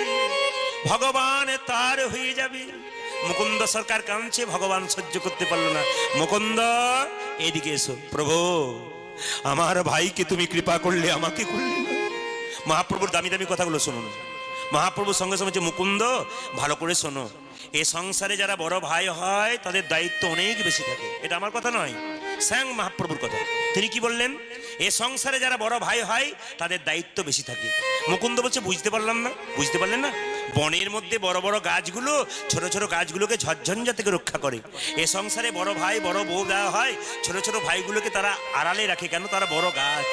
ভগবান তার হয়ে যাবে। মুকুন্দ সরকার কাঁদছে, ভগবান সহ্য করতে পারলো না। মুকুন্দ, এদিকে এসো। প্রভু, আমার ভাইকে তুমি কৃপা করলে, আমাকে করলে না। মহাপ্রভুর দামি দামি কথাগুলো শুনুন। মহাপ্রভুর সঙ্গে সঙ্গে বলছে, মুকুন্দ ভালো করে শোনো, এ সংসারে যারা বড় ভাই হয় তাদের দায়িত্ব অনেক বেশি থাকে। এটা আমার কথা নয়, স্বয়ং মহাপ্রভুর কথা। তিনি কি বললেন? এ সংসারে যারা বড় ভাই হয় তাদের দায়িত্ব বেশি থাকে। মুকুন্দ বলছে, বুঝতে পারলাম না। বুঝতে পারলেন না? বনের মধ্যে বড় বড় গাছগুলো ছোট ছোট গাছগুলোকে ঝড়ঝঞ্ঝা থেকে রক্ষা করে। এ সংসারে বড় ভাই বড় বউ দেওয়া হয়, ছোট ছোট ভাইগুলোকে তারা আড়ালে রাখে। কেন? তারা বড় গাছ।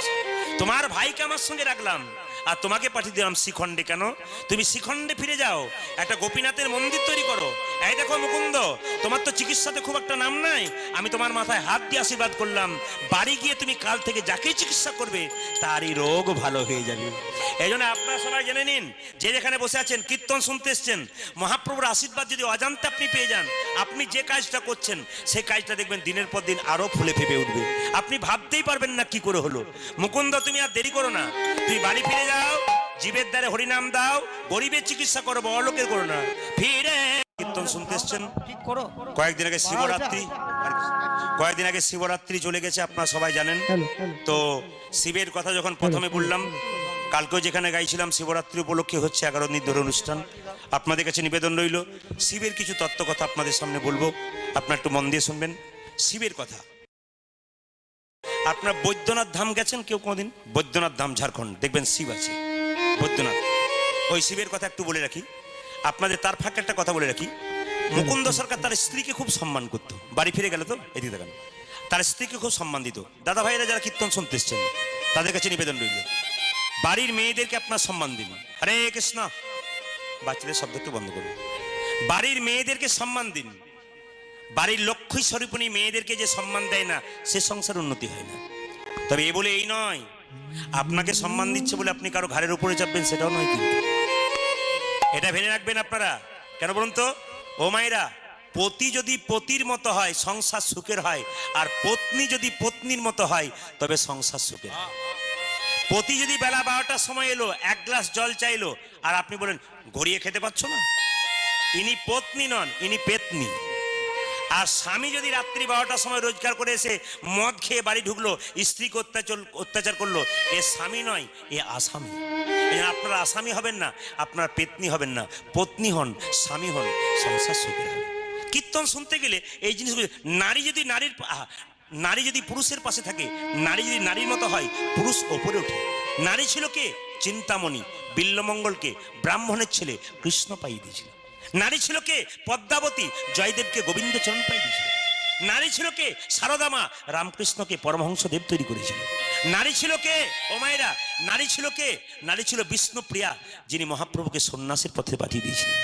তোমার ভাইকে আমার সঙ্গে রাখলাম, আর তোমাকে পাঠিয়ে দিলাম শ্রীখণ্ডে। কেন? তুমি শ্রীখণ্ডে ফিরে যাও, একটা গোপীনাথের মন্দির তৈরি করো। এই দেখো মুকুন্দ, তোমার তো চিকিৎসাতে খুব একটা নাম নাই, আমি তোমার মাথায় হাত দিয়ে আশীর্বাদ করলাম, বাড়ি গিয়ে তুমি কাল থেকে যাকেই চিকিৎসা করবে তারই রোগ ভালো হয়ে যাবে। এই জন্য আপনারা সবাই জেনে নিন, যে যেখানে বসে আছেন, কীর্তন শুনতে এসছেন, মহাপ্রভুর আশীর্বাদ যদি অজান্তে আপনি পেয়ে যান, আপনি যে কাজটা করছেন সেই কাজটা দেখবেন দিনের পর দিন আরো ফুলে ফেপে উঠবে। আপনি ভাবতেই পারবেন না কি করে হলো। মুকুন্দ, তুমি আর দেরি করো না, তুমি বাড়ি ফিরে যাও, জীবের দ্বারে হরিনাম দাও, গরিবের চিকিৎসা করো, বড়লোকের করো না। ফিরে কীর্তন শুনতে এসছেন। কয়েকদিন আগে শিবরাত্রি, কয়েকদিন আগে শিবরাত্রি চলে গেছে, আপনারা সবাই জানেন। তো শিবের কথা যখন প্রথমে বললাম, কালকেও যেখানে গাইছিলাম, শিবরাত্রি উপলক্ষে হচ্ছে 11 দিন ধরে অনুষ্ঠান। আপনাদের কাছে নিবেদন রইল, শিবের কিছু তত্ত্ব কথা আপনাদের সামনে বলবো, আপনারা একটু মন দিয়ে শুনবেন। শিবের কথা, আপনার বৈদ্যনাথ ধাম গেছেন কেউ কোনদিন? বৈদ্যনাথ ধাম ঝাড়খণ্ড, দেখবেন শিব আছে বৈদ্যনাথ। ওই শিবের কথা একটু বলে রাখি আপনাদের, তার ফাঁকে একটা কথা বলে রাখি। মুকুন্দ সরকার তার স্ত্রীকে খুব সম্মান করত। বাড়ি ফিরে গেল তো এদিকে দেখেন, তার স্ত্রীকে খুব সম্মান দিত। দাদা ভাইরা যারা কীর্তন শুনতে এসছেন, তাদের কাছে নিবেদন রইল, বাড়ির মেয়েদেরকে আপনার সম্মান দিন। হরে কৃষ্ণ। বাচ্চাদের শব্দ একটু বন্ধ করুন। বাড়ির মেয়েদেরকে সম্মান দিন। বাড়ির লক্ষ্মী স্বরূপিণী মেয়েদেরকে যে সম্মান দেয় না, সে সংসার উন্নতি হয় না। তবে এ বলে এই নয়, আপনাকে সম্মান দিচ্ছে বলে আপনি কারো ঘাড়ের উপরে চাপবেন, সেটাও নয় কিন্তু। এটা ভেবে রাখবেন আপনারা। কেন বলুন তো? ও মায়েরা, পতি যদি পতির মতো হয় সংসার সুখের হয়, আর পত্নী যদি পত্নীর মতো হয় তবে সংসার সুখের হয়। পতি যদি বেলা 12টার সময় এলো, এক গ্লাস জল চাইলো, আর আপনি বলেন গড়িয়ে খেতে পাচ্ছ না, ইনি পত্নী নন, ইনি পেতনি। আর স্বামী যদি রাত্রি 12টার সময় রোজগার করে এসে মদ খেয়ে বাড়ি ঢুকলো, স্ত্রীকে অত্যাচার করলো, এ স্বামী নয়, এ আসামি। আপনারা আসামি হবেন না, আপনারা পেতনি হবেন না, পত্নী হন, স্বামী হন, সংসার সুখের হবে। কীর্তন শুনতে গেলে এই জিনিসগুলো, নারী যদি পুরুষের পাশে থাকে, নারী যদি নারীর মতো হয়, পুরুষ ওপরে ওঠে। নারী ছিল কে? চিন্তামণি, বিল্লমঙ্গলকে ব্রাহ্মণের ছেলে কৃষ্ণ পাইয়ে দিয়েছিল। নারী ছিল কে? পদ্মাবতী, জয়দেবকে গোবিন্দচরণ পাইয়ে দিয়েছিল। নারী ছিল কে? সারদা মা, রামকৃষ্ণকে পরমহংসদেব তৈরি করেছিল। নারী ছিল কে? ও মায়েরা, নারী ছিল কে? নারী ছিল বিষ্ণুপ্রিয়া, যিনি মহাপ্রভুকে সন্ন্যাসের পথে পাঠিয়ে দিয়েছিলেন।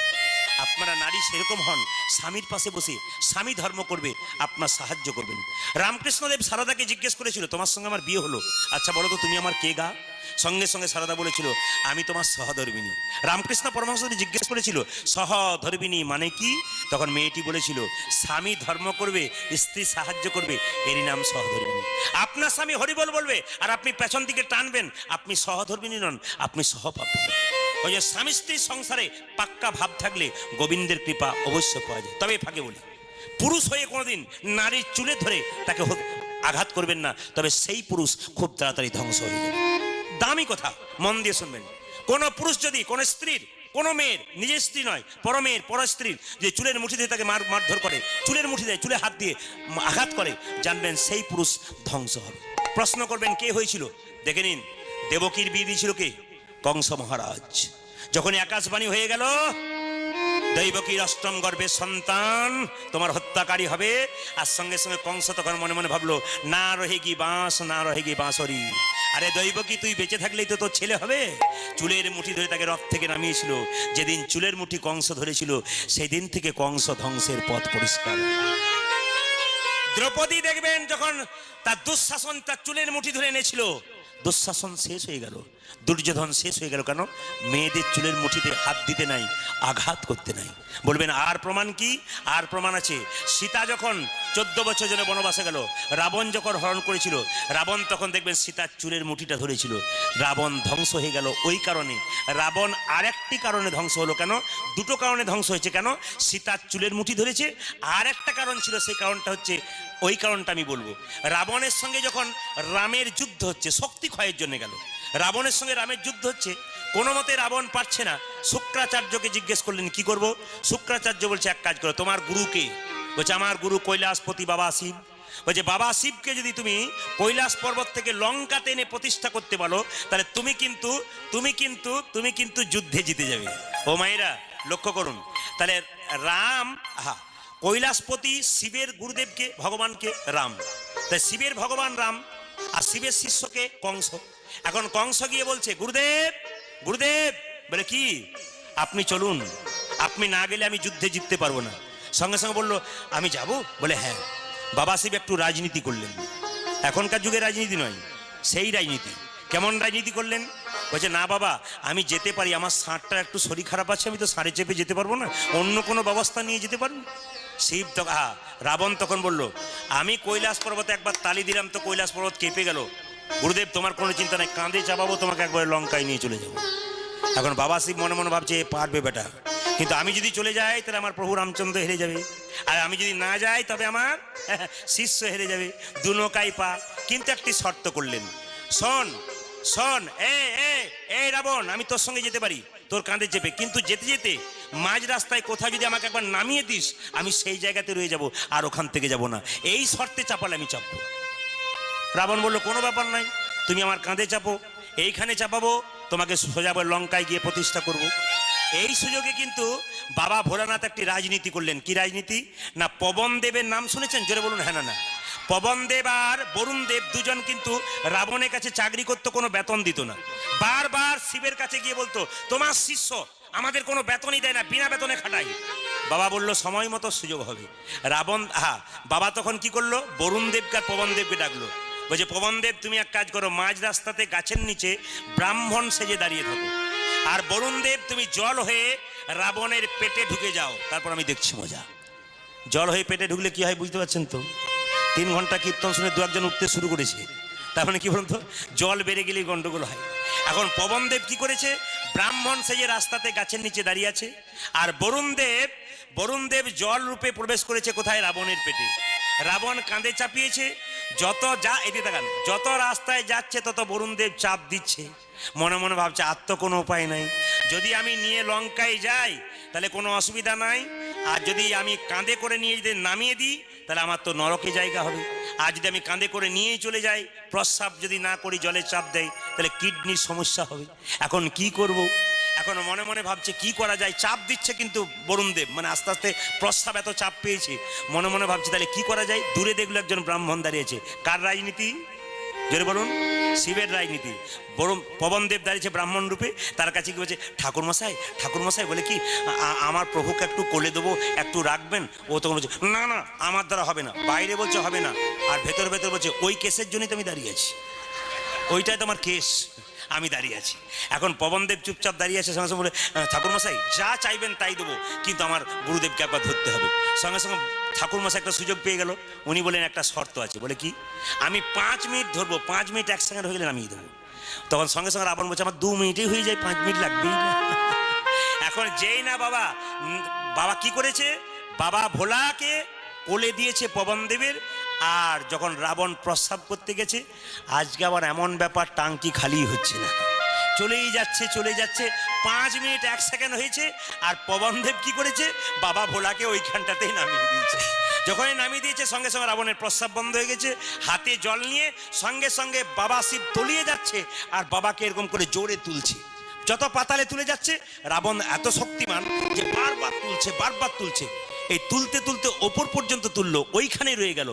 আপনারা নারী যদি সেরকম হন, স্বামীর পাশে বসে স্বামী ধর্ম করবে, আপনার সাহায্য করবেন। রামকৃষ্ণদেব সারদাকে জিজ্ঞেস করেছিল, তোমার সঙ্গে আমার বিয়ে হলো, আচ্ছা বলো তো তুমি আমার কে গা? সঙ্গে সঙ্গে সারদা বলেছিল, আমি তোমার সহধর্মিনী। রামকৃষ্ণ পরমহংসদেব জিজ্ঞেস করেছিল, সহধর্মিনী মানে কি? তখন মেয়েটি বলেছিল, স্বামী ধর্ম করবে, স্ত্রী সাহায্য করবে, এরই নাম সহধর্মিনী। আপনার স্বামী হরিবল বলবে আর আপনি পেছন দিকে টানবেন, আপনি সহধর্মিনী নন, আপনি সহপাপী। ওই যে স্বামী স্ত্রীর সংসারে পাক্কা ভাব থাকলে গোবিন্দের কৃপা অবশ্য পাওয়া যায়। তবে ফাঁকে বলি, পুরুষ হয়ে কোনোদিন নারীর চুলে ধরে তাকে আঘাত করবেন না, তবে সেই পুরুষ খুব তাড়াতাড়ি ধ্বংস হয়ে যাবে। দামি কথা, মন দিয়ে শুনবেন। কোন পুরুষ যদি কোন স্ত্রীর, কোন মেয়ের, নিজের স্ত্রী নয় পর মেয়ের, পর স্ত্রীর যে চুলের মুঠি দিয়ে তাকে মারধর করে, চুলের মুঠি দেয়, চুলে হাত দিয়ে আঘাত করে, জানবেন সেই পুরুষ ধ্বংস হবে। প্রশ্ন করবেন কে হয়েছিল? দেখে নিন, দেবকীর বিয়ে দিয়েছিল কে? কংস মহারাজ। যখন আকাশবাণী হয়ে গেল, দৈবকীর অষ্টম গর্ভের সন্তান তোমার হত্যাকারী হবে, আর সঙ্গে সঙ্গে কংস তখন মনে মনে ভাবলো, না রহেগি বাঁশ, না রহেগি বাঁশরি। আরে দৈবকী, তুই বেঁচে থাকলেই তো তোর ছেলে হবে। চুলের মুঠি ধরে তাকে রথ থেকে নামিয়েছিল। যেদিন চুলের মুঠি কংস ধরেছিল, সেই দিন থেকে কংস ধ্বংসের পথ পরিষ্কার। দ্রৌপদী দেখবেন, যখন তার দুঃশাসন তার চুলের মুঠি ধরে এনেছিল, দুঃশাসন শেষ হয়ে গেল, দুর্যোধন শেষ হয়ে গেল। কেন? মেয়েদের চুলের মুঠিতে হাত দিতে নাই, আঘাত করতে নাই। বলবেন আর প্রমাণ কি? আর প্রমাণ আছে। সীতা যখন 14 বছর জন্য বনবাসে গেল, রাবণ যখন হরণ করেছিল, রাবণ তখন দেখবেন সীতার চুলের মুঠিটা ধরেছিল। রাবণ ধ্বংস হয়ে গেল ওই কারণে। রাবণ আরেকটি কারণে ধ্বংস হলো। কেন? দুটো কারণে ধ্বংস হয়েছে। কেন? সীতার চুলের মুঠি ধরেছে, আর একটা কারণ ছিল, সেই কারণটা হচ্ছে, ওই কারণটা আমি বলবো। রাবণের সঙ্গে যখন রামের যুদ্ধ হচ্ছে, শক্তি ক্ষয়ের জন্য গেল, রাবণের সঙ্গে রামের যুদ্ধ হচ্ছে, কোনো মতে রাবণ পারছে না, শুক্রাচার্যকে জিজ্ঞেস করলেন কি করব? শুক্রাচার্য বলছে, এক কাজ করো, তোমার গুরুকে? বলছে, আমার গুরু কৈলাসপতি বাবা শিব। বলছে, বাবা শিবকে যদি তুমি কৈলাস পর্বত থেকে লঙ্কাতে এনে প্রতিষ্ঠা করতে পারো, তাহলে তুমি কিন্তু যুদ্ধে জিতে যাবে। ও মায়েরা লক্ষ্য করুন, তাহলে রাম, কৈলাসপতি শিবের গুরুদেবকে, ভগবানকে রাম, তাই শিবের ভগবান রাম, আর শিবের শিষ্যকে কংস। এখন কংস গিয়ে বলছে, গুরুদেব, গুরুদেব। বলে কি? আপনি চলুন, আপনি না গেলে আমি যুদ্ধে জিততে পারবো না। সঙ্গে সঙ্গে বললো, আমি যাব? বলে হ্যাঁ। বাবা শিব একটু রাজনীতি করলেন, এখনকার যুগে রাজনীতি নয়, সেই রাজনীতি। কেমন রাজনীতি করলেন? বলছে, না বাবা, আমি যেতে পারি, আমার ষাঁড়টা একটু শরীর খারাপ আছে, আমি তো ষাঁড়ে চেপে যেতে পারবো না, অন্য কোনো ব্যবস্থা নিয়ে যেতে পারবো। শিব তো, রাবণ তখন বলল, আমি কৈলাস পর্বতে একবার তালি দিলাম তো কৈলাস পর্বত কেঁপে গেল, গুরুদেব তোমার কোনো চিন্তা নাই, কাঁধে চাপাবো তোমাকে, একবার লঙ্কায় নিয়ে চলে যাবো। এখন বাবা শিব মনে মনে ভাবছে, পারবে বেটা, কিন্তু আমি যদি চলে যাই তাহলে আমার প্রভু রামচন্দ্র হেরে যাবে, আর আমি যদি না যাই তবে আমার শিষ্য হেরে যাবে, দু নৌকাই পা। কিন্তু একটি শর্ত করলেন, শোন শোন, এ রাবণ, আমি তোর সঙ্গে যেতে পারি তোর কাঁধে চেপে, কিন্তু যেতে যেতে মাঝ রাস্তায় কোথাও যদি আমাকে একবার নামিয়ে দিস, আমি সেই জায়গাতে রয়ে যাব, আর ওখান থেকে যাব না। এই শর্তে চাপালে আমি চাপবো। রাবণ বলল, কোনো ব্যাপার নাই, তুমি আমার কাঁধে চাপো, এইখানে চাপাবো, তোমাকে সোজা লঙ্কায় গিয়ে প্রতিষ্ঠা করব। এই সুযোগে কিন্তু বাবা ভোলানাথ একটি রাজনীতি করলেন। কি রাজনীতি? না, পবন দেবের নাম শুনেছেন? জোরে বলুন হ্যাঁ না না। পবন দেব আর বরুণ দেব দুজন কিন্তু রাবণের কাছে চাকরি করতো, কোনো বেতন দিত না। বারবার শিবের কাছে গিয়ে বলতো, তোমার শিষ্য আমাদের কোনো বেতনই দেয় না, বিনা বেতনে খাটাই। বাবা বলল, সময় মতো সুযোগ হবে। রাবণ, বাবা তখন কি করলো? বরুণ দেবকে আর পবন দেবকে ডাকলো। বলছে, পবন দেব তুমি এক কাজ করো, মাঝ রাস্তাতে গাছের নিচে ব্রাহ্মণ সেজে দাঁড়িয়ে থাকো, আর বরুণ দেব তুমি জল হয়ে রাবণের পেটে ঢুকে যাও, তারপর আমি দেখছি মজা। জল হয়ে পেটে ঢুকলে কি হয় বুঝতে পারছেন তো? 3 ঘন্টা কীর্তন শুনে 2-1 উঠতে শুরু করেছে, তার মানে কি বলুন তো, জল বেড়ে গেলেই গন্ডগোল হয়। এখন পবন দেব কি করেছে? ব্রাহ্মণ সেজে রাস্তাতে গাছের নিচে দাঁড়িয়ে আছে, আর বরুণ দেব জল রূপে প্রবেশ করেছে কোথায়? রাবণের পেটে। রাবণ কাঁধে চাপিয়েছে, যত রাস্তায় যাচ্ছে তত বরুণ দেব চাপ দিচ্ছে। মনে মনে ভাবছে, আর তো কোনো উপায় নাই, যদি আমি নিয়ে লঙ্কায় যাই তাহলে কোনো অসুবিধা নাই, আর যদি আমি কাঁধে করে নিয়ে যদি নামিয়ে দিই তাহলে আমার তো নরকে জায়গা হবে, আর যদি আমি কাঁধে করে নিয়েই চলে যাই, প্রস্রাব যদি না করি, জলে চাপ দেয়, তাহলে কিডনির সমস্যা হবে। এখন কি করব? এখন মনে মনে ভাবছে কি করা যায়, চাপ দিচ্ছে কিন্তু বরুণ দেব, মানে আস্তে আস্তে প্রস্রাব এত চাপ পেয়েছে, মনে মনে ভাবছে তাহলে কি করা যায়। দূরে দেখলো একজন ব্রাহ্মণ দাঁড়িয়েছে। কার রাজনীতি? জোরে বলুন। শিবের রাজনীতি। বড় পবনদেব দাঁড়িয়েছে ব্রাহ্মণ রূপে, তার কাছে কি বলছে, ঠাকুরমশাই ঠাকুরমশাই বলে কি আমার প্রভুকে একটু কোলে দেবো, একটু রাখবেন। ও তখন বলছে না না আমার দ্বারা হবে না, বাইরে বলছে হবে না, আর ভেতর ভেতর বলছে ওই কেসের জন্যই তো আমি দাঁড়িয়ে আছি, ওইটাই তো আমার কেস, আমি দাঁড়িয়ে আছি। এখন পবনদেব চুপচাপ দাঁড়িয়ে আছে, সঙ্গে সঙ্গে বলে ঠাকুরমশাই যা চাইবেন তাই দেবো, কিন্তু আমার গুরুদেবকে একবার ধরতে হবে। সঙ্গে সঙ্গে ঠাকুরমশাই একটা সুযোগ পেয়ে গেল, উনি বলেন একটা শর্ত আছে। বলে কি, আমি 5 মিনিট ধরবো, 5 মিনিট এক সেকেন্ড হয়ে গেলে নামিয়ে দেবো। তখন সঙ্গে সঙ্গে রাবণ বলছে আমার 2 মিনিটেই হয়ে যায়, 5 মিনিট লাগবেই না। এখন যেই না বাবা বাবা কি করেছে, বাবা ভোলাকে কোলে দিয়েছে পবনদেবের। আর যখন রাবণ প্রস্রাব করতে গেছে, আজকে আবার এমন ব্যাপার, টাঙ্কি খালি হচ্ছে না, চলেই যাচ্ছে চলে যাচ্ছে। 5 মিনিট 1 সেকেন্ড হয়েছে, আর পবনদেব কি করেছে, বাবা ভোলাকে ওইখানটাতেই নামিয়ে দিয়েছে। যখনই নামিয়ে দিয়েছে, সঙ্গে সঙ্গে রাবণের প্রস্রাব বন্ধ হয়ে গেছে। হাতে জল নিয়ে সঙ্গে সঙ্গে বাবা শিব তলিয়ে যাচ্ছে, আর বাবাকে এরকম করে জোরে তুলছে। যত পাতালে তুলে যাচ্ছে, রাবণ এত শক্তিমান যে বারবার তুলছে বারবার তুলছে। এই তুলতে তুলতে ওপর পর্যন্ত তুললো, ওইখানে রয়ে গেল,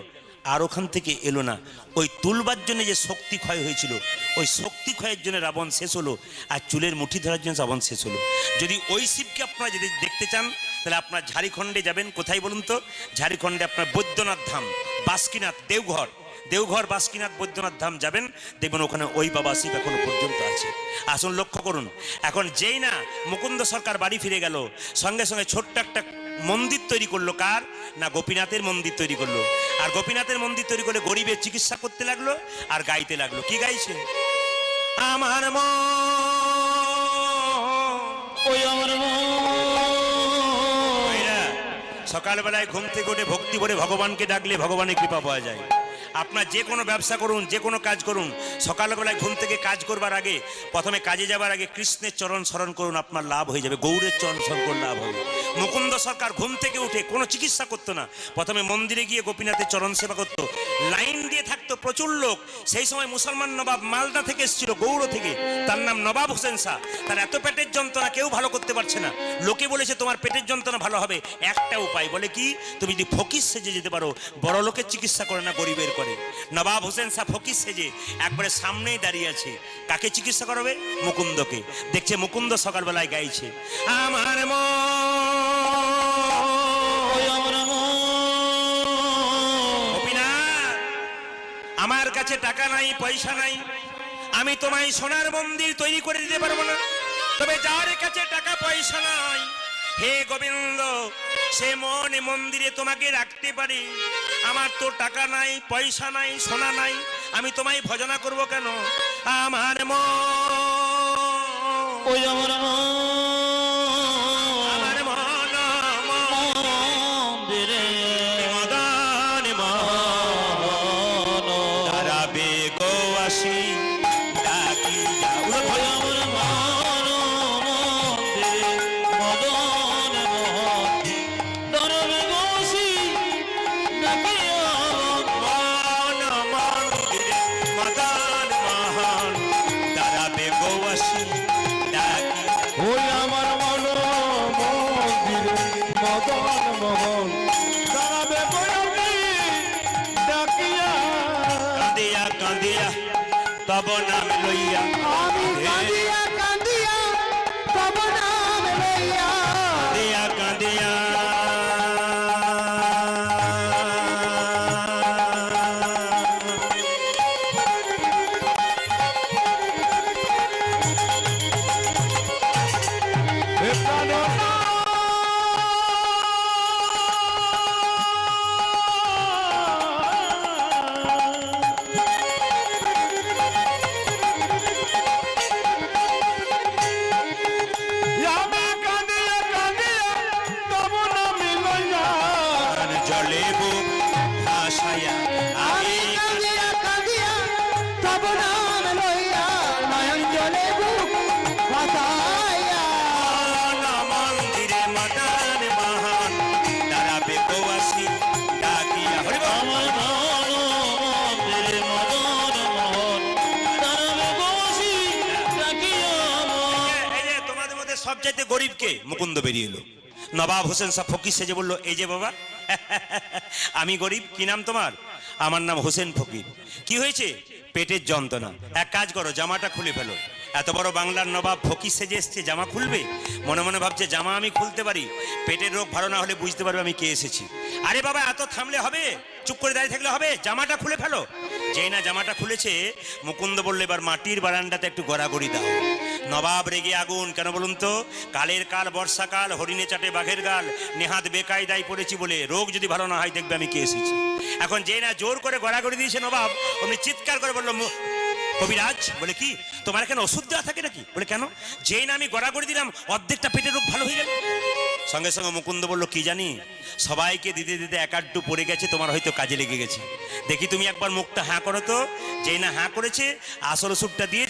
আর ওখান থেকে এলো না। ওই তুলবার জন্য যে শক্তি ক্ষয় হয়েছিল, ওই শক্তি ক্ষয়ের জন্য রাবণ শেষ হলো, আর চুলের মুঠি ধরার জন্য রাবণ শেষ হলো। যদি ওই শিবকে আপনারা যদি দেখতে চান, তাহলে আপনার ঝাড়খণ্ডে যাবেন। কোথায় বলুন তো? ঝাড়খণ্ডে আপনার বৈদ্যনাথ ধাম, বাসুকিনাথ, দেওঘর, দেওঘর বাসুকিনাথ বৈদ্যনাথ ধাম যাবেন, দেখবেন ওখানে ওই বাবা শিব এখনো পর্যন্ত আছে। আসুন লক্ষ্য করুন। এখন যেই না মুকুন্দ সরকার বাড়ি ফিরে গেল, সঙ্গে সঙ্গে ছোট্ট একটা মন্দির তৈরি করলো। কার না? গোপীনাথের মন্দির তৈরি করলো। আর গোপীনাথের মন্দির তৈরি করে গরিবের চিকিৎসা করতে লাগলো, আর গাইতে লাগলো। কি গাইছে? আমার মন, ওই আমার সকালবেলায় ঘুম থেকে উঠে ভক্তি করে ভগবানকে ডাকলে ভগবানের কৃপা পাওয়া যায়। আপনার যে কোনো ব্যবসা করুন, যে কোনো কাজ করুন, সকালবেলায় ঘুম থেকে কাজ করবার আগে, প্রথমে কাজে যাবার আগে কৃষ্ণের চরণ স্মরণ করুন, আপনার লাভ হয়ে যাবে। গৌরের চরণ স্মরণ করলে লাভ হবে। মুকুন্দ সরকার ঘুম থেকে উঠে কোনো চিকিৎসা করতো না, প্রথমে মন্দিরে গিয়ে গোপীনাথের চরণ সেবা করতো। লাইন দিয়ে থাকতো প্রচুর লোক। সেই সময় মুসলমান নবাব মালদা থেকে এসেছিল, গৌড় থেকে, তার নাম নবাব হোসেন শাহ। তার এত পেটের যন্ত্রণা, কেউ ভালো করতে পারছে না। লোকে বলেছে তোমার পেটের যন্ত্রণা ভালো হবে, একটা উপায়। বলে কি, তুমি যদি ফকির সেজে যেতে পারো, বড় লোকের চিকিৎসা করে না, গরিবের করে। নবাব হোসেন শাহ ফকির সেজে একবারে সামনেই দাঁড়িয়ে আছে। কাকে চিকিৎসা করাবে? মুকুন্দকে। দেখছে মুকুন্দ সকালবেলায় গাইছে, আমার আমার কাছে টাকা নাই, পয়সা নাই, আমি তোমায় সোনার মন্দির তৈরি করে দিতে পারবো না। তবে যার কাছে টাকা পয়সা নাই, হে গোবিন্দ, সে মনে মন্দিরে তোমাকে রাখতে পারে। আমার তো টাকা নাই, পয়সা নাই, সোনা নাই, আমি তোমায় ভজনা করব কেন? আমার ওই আমার আমার মন মন্দিরে মদন দাঁড়াবে গো আসি ডাকি যাও। ওই আমার মন্দিরে মদন মোহন ধরবে বসি ডাকিয়া মন মন্দিরে মদন মোহন দাঁড়াবে গো আসি ডাকি। ওই আমার মন মন্দিরে মদন মোহন দাঁড়াবে বসি ডাকিয়া কাঁদিয়া কাঁদিয়া তব নাম লইয়া, আমি কাঁদিয়া কাঁদিয়া তব নাম লইয়া, কাঁদিয়া কাঁদিয়া হে প্রাণনাথ আমি কাঁদিয়া কাঁদিয়া তব নাম লইয়া জলে বুক ভাসাইয়া আমি কাঁদিয়া কাঁদিয়া তব নাম লইয়া, নয়ন জলে বুক ভাসাইয়া, মন্দিরে মদন মোহন দাঁড়াবে গো আসি ডাকিয়া। হরি বল। আমার মন মন্দিরে মদন মোহন দাঁড়াবে বসি ডাকিয়া এই যে তোমাদের মধ্যে সবচাইতে গরিব কে? মুকুন্দ বেরিয়ে এলো। নবাব হোসেন শাহ ফকির সেজে বললো, এই যে বাবা, আমি গরিব। কি নাম তোমার? আমার নাম হোসেন ফকির। কি হয়েছে? পেটের যন্ত্রণা। এক কাজ করো, জামাটা খুলে ফেলো। এত বড় বাংলার নবাব ফকির সেজে এসছে, জামা খুলবে? মনে মনে ভাবছে জামা আমি খুলতে পারি, পেটের রোগ ভালো না হলে বুঝতে পারবে আমি কে এসেছি। আরে বাবা, এত থামলে হবে? চুপ করে দাঁড়িয়ে থাকলে হবে? জামাটা খুলে ফেলো। যেই না জামাটা খুলেছে, মুকুন্দ বললে এবার মাটির বারান্দাতে একটু গড়াগড়ি দাও। নবাব রেগে আগুন। কেন বলুন তো? কালের কাল বর্ষাকাল, হরিণে চাটে বাঘের গাল, নেহাত বেকায়দায় পড়েছি বলে রোগ যদি ভালো না হয় দেখবে আমি কে এসেছি। এখন যেই না জোর করে গড়াগড়ি দিয়েছে নবাব, অমনি চিৎকার করে বললো, কবিরাজ। বলে কি, তোমার এখানে ওষুধ দেওয়া থাকে নাকি? বলে কেন? যেই না আমি গড়াগড়ি দিলাম, অর্ধেকটা পেটের রোগ ভালো হয়ে গেল। সঙ্গে সঙ্গে মুকুন্দ বলল, কি জানি, সবাইকে দিতে দিতে এক আড্ডু পড়ে গেছে, তোমার হয়তো কাজে লেগে গেছে। দেখি তুমি একবার মুখটা হাঁ করো তো। যেই না হাঁ করেছে, আসল ওষুধটা দিয়েছে।